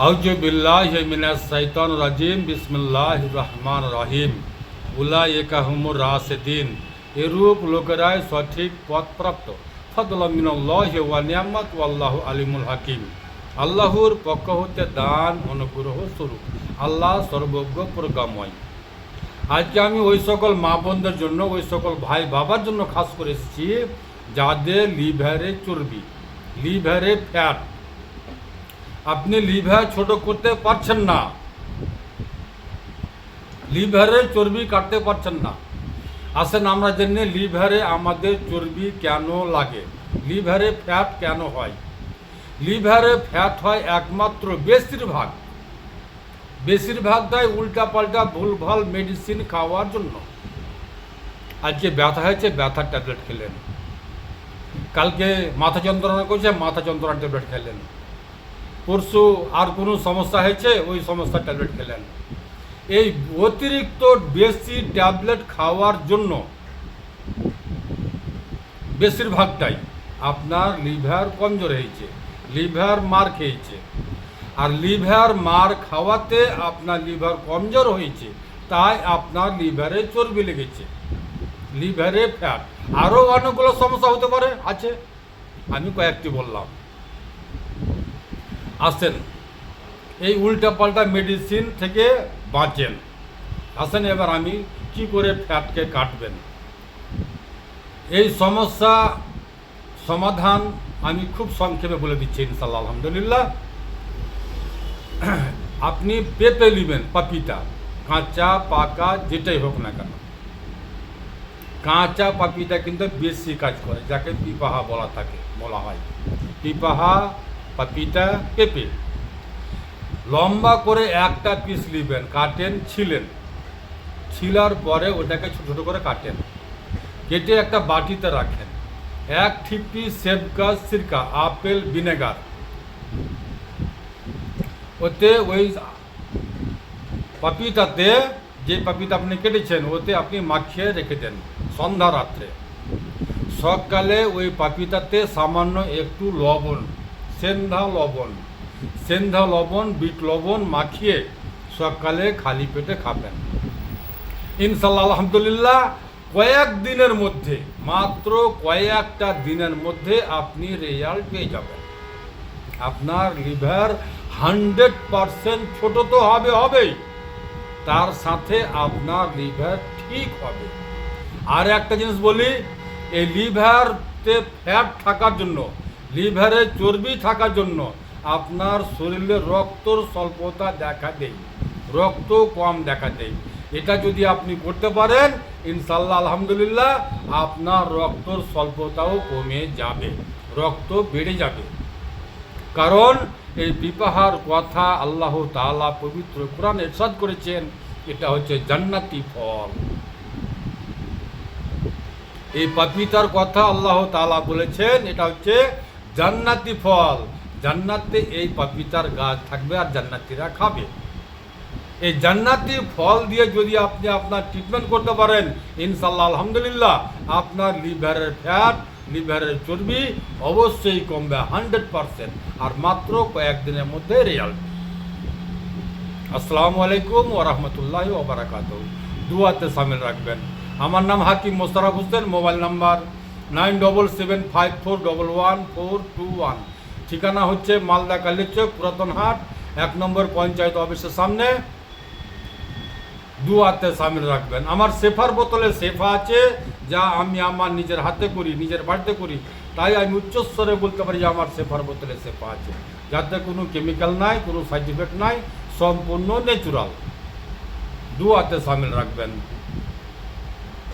আউযু বিল্লাহি মিনাশ শাইতানির রাজিম বিসমিল্লাহির রহমানির রহিম উলাইকা হুমুর রাশিদিন। এরূপ লোকেরাই সঠিক পথপ্রাপ্ত। ফাদলুম মিনাল্লাহি ওয়া নিয়ামাত ওয়াল্লাহু আলিমুল হাকিম। আল্লাহর পক্ষ হতে দান অনুগ্রহ স্বরূপ। আল্লাহ সর্বজ্ঞ প্রজ্ঞাময়। আজকে আমি ওই সকল মা বোনদের জন্য, ওই সকল ভাই বাবার জন্য খাস করে এসেছি যাদের লিভারে চর্বি, লিভারে ফ্যাট। আপনি লিভার ছোট করতে পারছেন না, লিভারে চর্বি কাটতে পারছেন না। আসেন আমরা জেনে লিভারে আমাদের চর্বি কেন লাগে, লিভারে ফ্যাট কেন হয়। লিভারে ফ্যাট হয় একমাত্র বেশিরভাগটাই উল্টাপাল্টা ভুলভাল মেডিসিন খাওয়ার জন্য। আজকে ব্যথা হয়েছে, ব্যথার ট্যাবলেট খেলেন। কালকে মাথা যন্ত্রণা করছে, মাথা যন্ত্রণার ট্যাবলেট খেলেন। পরশু আর কোনো সমস্যা হয়েছে, ওই সমস্যার ট্যাবলেট খেলেন। এই অতিরিক্ত বেশি ট্যাবলেট খাওয়ার জন্য বেশিরভাগটাই আপনার লিভার কমজোর হয়েছে, লিভার মার খেয়েছে। আর লিভার মার খাওয়াতে আপনার লিভার কমজোর হয়েছে, তাই আপনার লিভারে চর্বি লেগেছে, লিভারে ফ্যাট। আরও অনেকগুলো সমস্যা হতে পারে, আছে, আমি কয়েকটি বললাম। আসেন এই উল্টাপাল্টা মেডিসিন থেকে বাঁচেন। আসেন এবার আমি কি করে ফ্যাটকে কাটবেন, এই সমস্যা সমাধান আমি খুব সংক্ষেপে বলে দিচ্ছি ইনশাআল্লাহ আলহামদুলিল্লাহ। আপনি পেঁপে নেবেন, পাপিতা, কাঁচা পাকা যেটাই হোক না কেন। কাঁচা পাপিতা কিন্তু বেশি কাজ করে, যাকে পিপাহা বলা হয়। পিপাহা, পাপিতা, পেঁপে লম্বা করে একটা পিস নেবেন, কাটেন, ছিলার পরে ওটাকে ছোটো ছোটো করে কাটেন, কেটে একটা বাটিতে রাখেন। 1 ঠিপি সেবকা সিরকা, আপেল ভিনেগার, ওতে ওই পাপিতাতে, যে পাপিতা আপনি কেটেছেন ওতে আপনি মাখিয়ে রেখে দেন সন্ধ্যা রাত্রে। সকালে ওই পাপিতাতে সামান্য একটু লবণ, সেন্ধা লবণ, বিট লবণ মাখিয়ে সকালে খালি পেটে খাবেন। ইনশাআল্লাহ আলহামদুলিল্লাহ কয়েকদিনের মধ্যে, মাত্র কয়েকটা দিনের মধ্যে আপনি রেজাল্ট পেয়ে যাবেন। আপনার লিভার 100% ছোট তো হবেই, তার সাথে আপনার লিভার ঠিক হবে। আর একটা জিনিস বলি, এই লিভারতে ফ্যাট থাকার জন্য, লিভারে চর্বি থাকার জন্য আপনার শরীরে রক্তর স্বল্পতা দেখা দেয়, রক্ত কম দেখা দেয়। এটা যদি আপনি করতে পারেন ইনশাআল্লাহ আলহামদুলিল্লাহ আপনার রক্তর স্বল্পতাও কমে যাবে, রক্ত বেড়ে যাবে। কারণ এই বিবাহের কথা আল্লাহ তাআলা পবিত্র কোরআনে ইরশাদ করেছেন, এটা হচ্ছে জান্নাতি ফল। এই পাপিতার কথা আল্লাহ তাআলা বলেছেন, এটা হচ্ছে জান্নাতি ফল। জান্নাতে এই পাপিতার গাছ থাকবে আর জান্নাতীরা খাবে। এই জান্নাতি ফল দিয়ে যদি আপনি আপনার ট্রিটমেন্ট করতে পারেন ইনশাআল্লাহ আলহামদুলিল্লাহ আপনার লিভারের ফ্যাট, লিভারের চর্বি অবশ্যই কমবে 100%, আর মাত্র কয়েকদিনের মধ্যে রেজাল্ট। আসসালামু আলাইকুম ওয়া রাহমাতুল্লাহি ওয়া বারাকাতুহু। দুয়াতে শামিল রাখবেন। আমার নাম হাকিম মোশাররফ হোসেন, মোবাইল নাম্বার 9775411421। ঠিকানা হচ্ছে মালদা কালীচক, পুরাতন হাট, 1 নম্বর পঞ্চায়েত অফিসের সামনে। দুয়াতে শামিল রাখবেন। আমার শেফার বোতলে শেফা আছে, যা আমি আমার নিজের হাতে করি, নিজের বাড়িতে করি, তাই আমি উচ্চস্বরে বলতে পারি যে আমার শেফার বোতলে শেফা আছে, যাতে কোনো কেমিক্যাল নাই, কোনো সাইড ইফেক্ট নাই, সম্পূর্ণ ন্যাচুরাল। দুয়াতে শামিল রাখবেন।